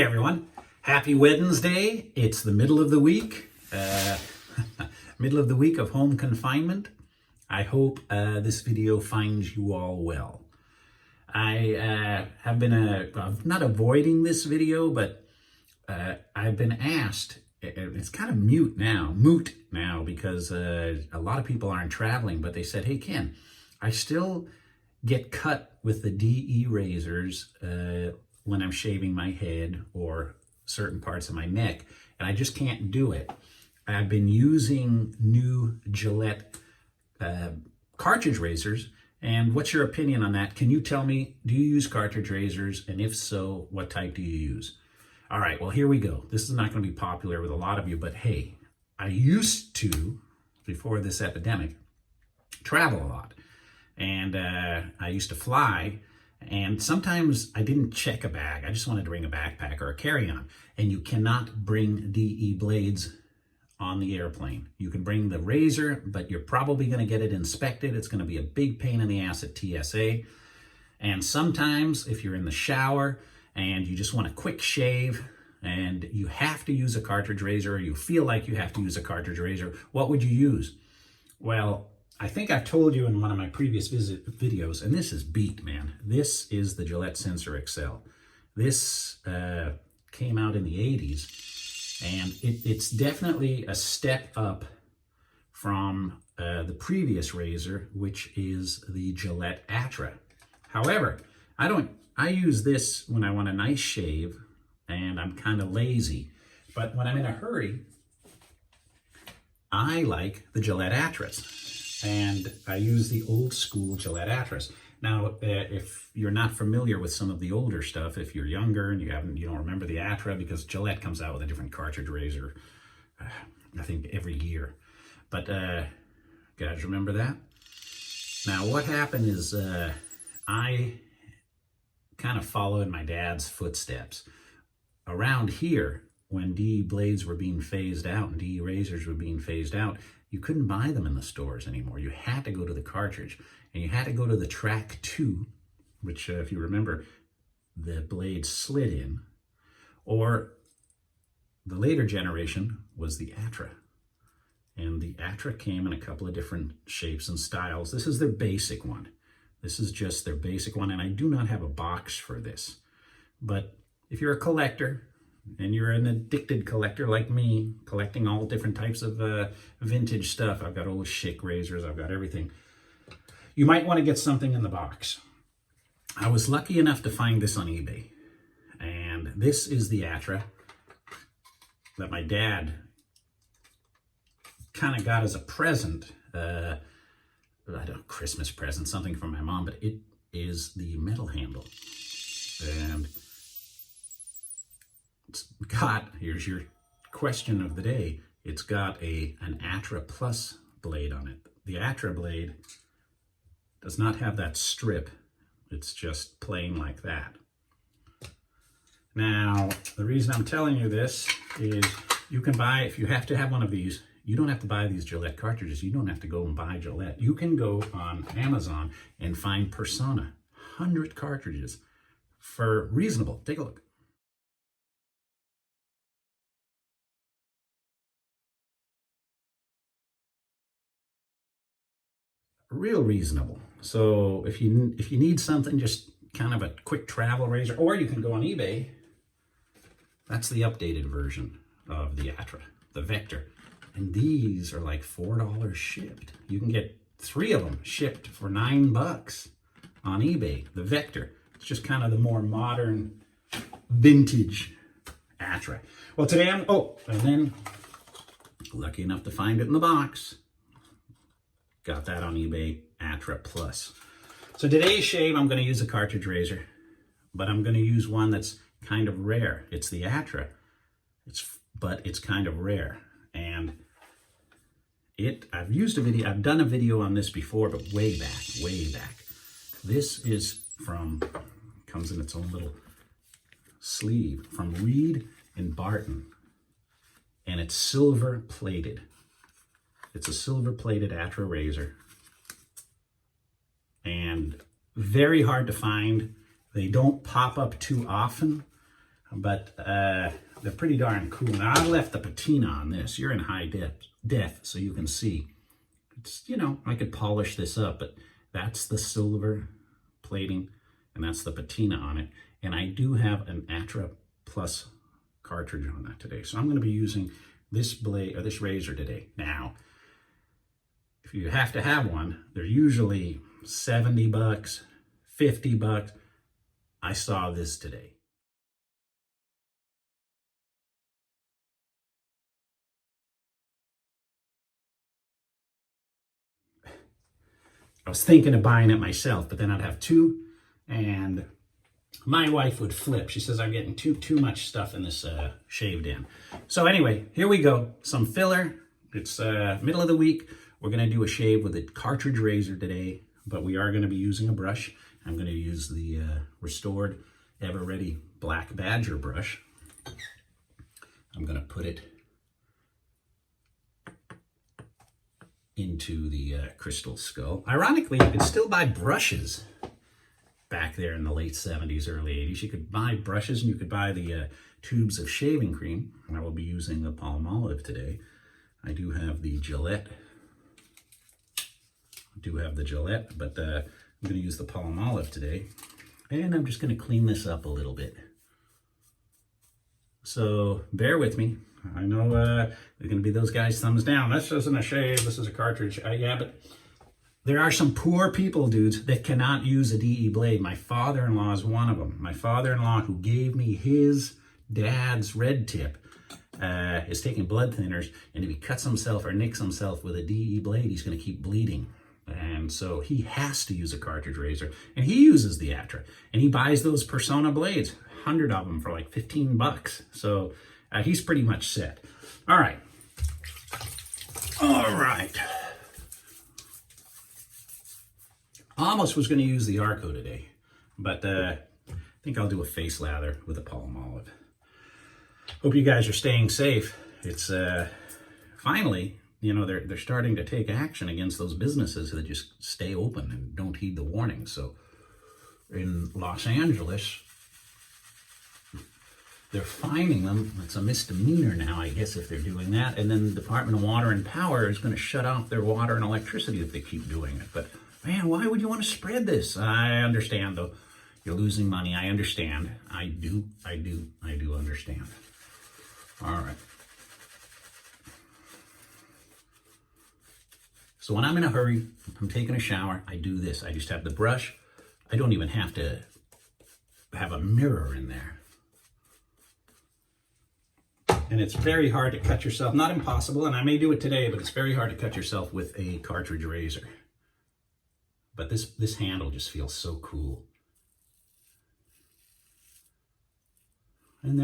Hey everyone, happy Wednesday. It's the middle of the week, middle of the week of home confinement. I hope this video finds you all well. I have been not avoiding this video, but I've been asked, it's kind of moot now because a lot of people aren't traveling, but they said, hey Ken, I still get cut with the DE razors when I'm shaving my head or certain parts of my neck, and I just can't do it. I've been using new Gillette cartridge razors, and what's your opinion on that? Can you tell me, do you use cartridge razors, and if so, what type do you use? All right, well, here we go. This is not going to be popular with a lot of you, but hey, I used to, before this epidemic, travel a lot, and I used to fly. And sometimes I didn't check a bag. I just wanted to bring a backpack or a carry-on. And you cannot bring DE blades on the airplane. You can bring the razor, but you're probably going to get it inspected. It's going to be a big pain in the ass at TSA. And sometimes if you're in the shower and you just want a quick shave and you have to use a cartridge razor, or you feel like you have to use a cartridge razor, what would you use? Well, I think I've told you in one of my previous videos, and this is beat, man. This is the Gillette Sensor XL. This came out in the 80s, and it's definitely a step up from the previous razor, which is the Gillette Atra. However, I use this when I want a nice shave, and I'm kind of lazy. But when I'm in a hurry, I like the Gillette Atras. And I use the old school Gillette Atras. Now, if you're not familiar with some of the older stuff, if you're younger and you don't remember the Atra, because Gillette comes out with a different cartridge razor, I think every year. But guys, remember that? Now, what happened is I kind of followed my dad's footsteps. Around here, when DE blades were being phased out and DE razors were being phased out, you couldn't buy them in the stores anymore. You had to go to the cartridge, and you had to go to the Track 2, which if you remember, the blade slid in, or the later generation was the Atra. And the Atra came in a couple of different shapes and styles. This is their basic one. This is just their basic one, and I do not have a box for this. But if you're a collector, and you're an addicted collector like me, collecting all different types of vintage stuff. I've got old Schick razors, I've got everything. You might want to get something in the box. I was lucky enough to find this on eBay. And this is the Atra that my dad kind of got as a present. I don't know, Christmas present, something from my mom, but it is the metal handle. And it's got, here's your question of the day, it's got an Atra Plus blade on it. The Atra blade does not have that strip. It's just plain like that. Now, the reason I'm telling you this is you can buy, if you have to have one of these, you don't have to buy these Gillette cartridges. You don't have to go and buy Gillette. You can go on Amazon and find Persona, 100 cartridges for reasonable. Take a look. Real reasonable. So if you need something, just kind of a quick travel razor, or you can go on eBay. That's the updated version of the Atra, the Vector. And these are like $4 shipped. You can get 3 of them shipped for $9 on eBay. The Vector. It's just kind of the more modern, vintage Atra. Well, today and then lucky enough to find it in the box. Got that on eBay, Atra Plus. So today's shave, I'm going to use a cartridge razor, but I'm going to use one that's kind of rare. It's the Atra, but it's kind of rare. And I've done a video on this before, but way back. This is comes in its own little sleeve, from Reed and Barton, and it's silver plated. It's a silver-plated Atra razor, and very hard to find. They don't pop up too often. but they're pretty darn cool. Now, I left the patina on this. You're in high def, so you can see. It's, you know, I could polish this up, but that's the silver plating, and that's the patina on it. And I do have an Atra Plus cartridge on that today. So I'm going to be using this blade or this razor today. Now, if you have to have one, they're usually 70 bucks, 50 bucks. I saw this today. I was thinking of buying it myself, but then I'd have two, and my wife would flip. She says I'm getting too much stuff in this shaved in. So anyway, here we go. Some filler. It's middle of the week. We're going to do a shave with a cartridge razor today, but we are going to be using a brush. I'm going to use the restored EverReady Black Badger brush. I'm going to put it into the crystal skull. Ironically, you could still buy brushes back there in the late 70s, early 80s. You could buy brushes and you could buy the tubes of shaving cream. And I will be using the Palmolive today. I do have the Gillette. But I'm going to use the Palmolive today. And I'm just going to clean this up a little bit. So bear with me. I know there's going to be those guys thumbs down. This isn't a shave, this is a cartridge. Yeah, but there are some poor people, dudes, that cannot use a DE blade. My father-in-law is one of them. My father-in-law, who gave me his dad's red tip, is taking blood thinners, and if he cuts himself or nicks himself with a DE blade, he's going to keep bleeding. And so he has to use a cartridge razor, and he uses the Atra, and he buys those Persona blades, 100 of them for like 15 bucks. So he's pretty much set. All right. Almost was going to use the Arco today, but I think I'll do a face lather with a Palmolive. Hope you guys are staying safe. It's finally, you know, they're starting to take action against those businesses that just stay open and don't heed the warnings. So in Los Angeles, they're fining them. It's a misdemeanor now, I guess, if they're doing that. And then the Department of Water and Power is going to shut off their water and electricity if they keep doing it. But man, why would you want to spread this? I understand, though. You're losing money. I understand. I do understand. All right. So when I'm in a hurry, I'm taking a shower, I do this. I just have the brush. I don't even have to have a mirror in there. And it's very hard to cut yourself, not impossible, and I may do it today, but it's very hard to cut yourself with a cartridge razor. But this handle just feels so cool. And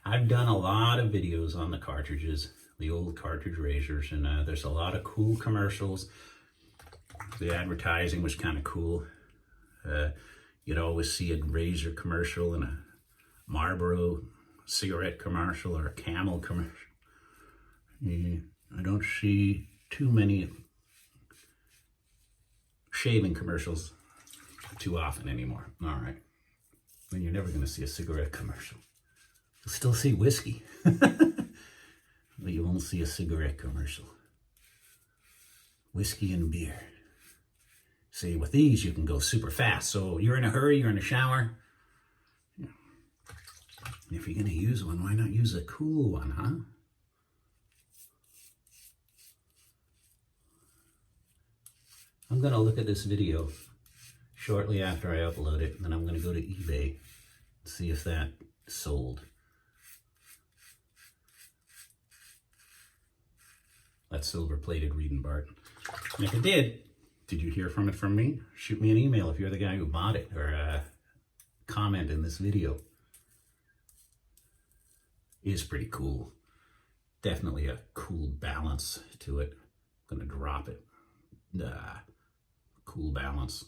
I've done a lot of videos on the cartridges, the old cartridge razors, and there's a lot of cool commercials. The advertising was kind of cool. You'd always see a razor commercial and a Marlboro cigarette commercial or a Camel commercial. I don't see too many shaving commercials too often anymore. All right. Then you're never going to see a cigarette commercial. You'll still see whiskey, but you won't see a cigarette commercial. Whiskey and beer. See, with these, you can go super fast. So you're in a hurry, you're in a shower. If you're going to use one, why not use a cool one, huh? I'm going to look at this video shortly after I upload it, and then I'm going to go to eBay and see if that sold. That's Silverplated Reed & Barton. And if it did you hear from me? Shoot me an email if you're the guy who bought it, or comment in this video. It is pretty cool. Definitely a cool balance to it. I'm going to drop it. Cool balance.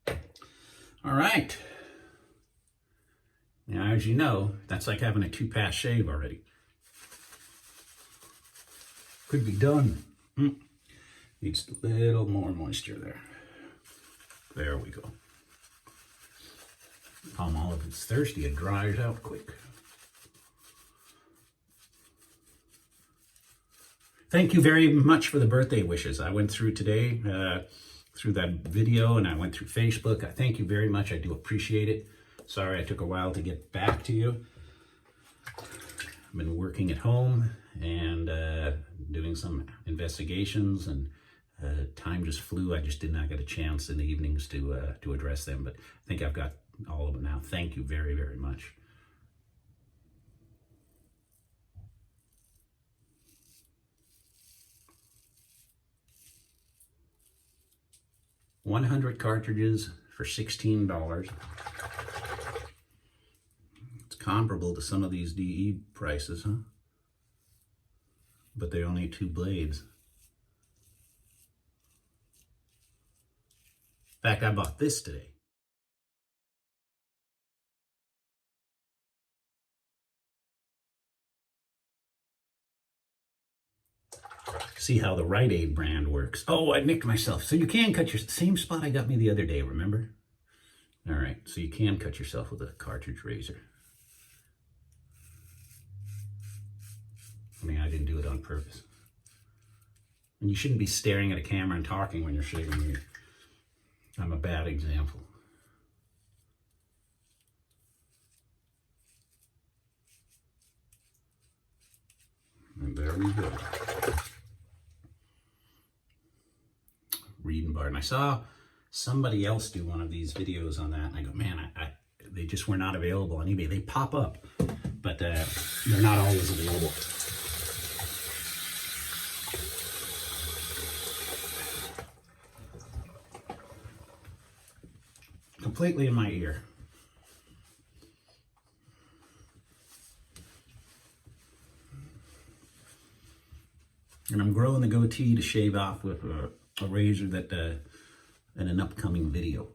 All right. Now, as you know, that's like having a 2-pass shave already. Could be done. Needs a little more moisture there. There we go. Palmolive is thirsty. It dries out quick. Thank you very much for the birthday wishes. I went through today, through that video, and I went through Facebook. I thank you very much. I do appreciate it. Sorry I took a while to get back to you. I've been working at home and doing some investigations, and time just flew. I just did not get a chance in the evenings to address them, but I think I've got all of it now. Thank you very, very much. $100 cartridges for $16. It's comparable to some of these DE prices, huh? But they're only 2 blades. In fact, I bought this today. See how the Rite Aid brand works. Oh, I nicked myself. So you can cut your same spot I got me the other day, remember? All right, so you can cut yourself with a cartridge razor. I mean, I didn't do it on purpose. And you shouldn't be staring at a camera and talking when you're shaving your... I'm a bad example. And there we go. Reed and Barton. I saw somebody else do one of these videos on that, and I go, man, they just were not available on eBay. They pop up, but they're not always available. Completely in my ear. And I'm growing the goatee to shave off with a razor that in an upcoming video.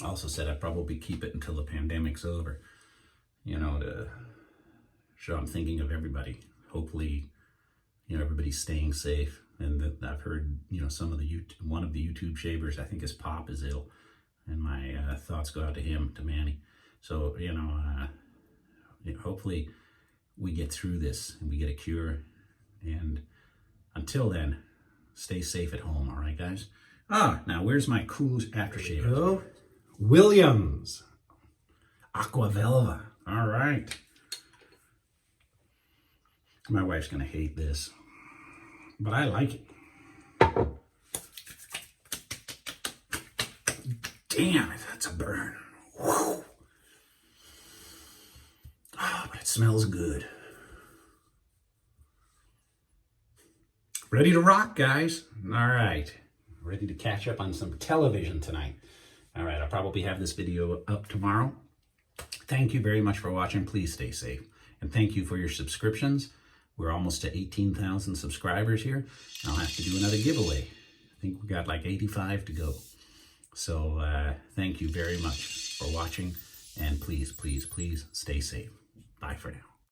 I also said I'd probably keep it until the pandemic's over, you know, to show I'm thinking of everybody. Hopefully, you know, everybody's staying safe. And I've heard, you know, some of the one of the YouTube shavers, I think his pop is ill, and my thoughts go out to him, to Manny. So, you know, hopefully we get through this and we get a cure. And until then, stay safe at home, all right, guys? Now where's my cool aftershave? Oh, Williams Aqua Velva. All right. My wife's gonna hate this, but I like it. Damn, that's a burn. Whew. Oh, but it smells good. Ready to rock, guys. All right. Ready to catch up on some television tonight. All right, I'll probably have this video up tomorrow. Thank you very much for watching. Please stay safe. And thank you for your subscriptions. We're almost to 18,000 subscribers here. I'll have to do another giveaway. I think we got like 85 to go. So thank you very much for watching. And please, please, please stay safe. Bye for now.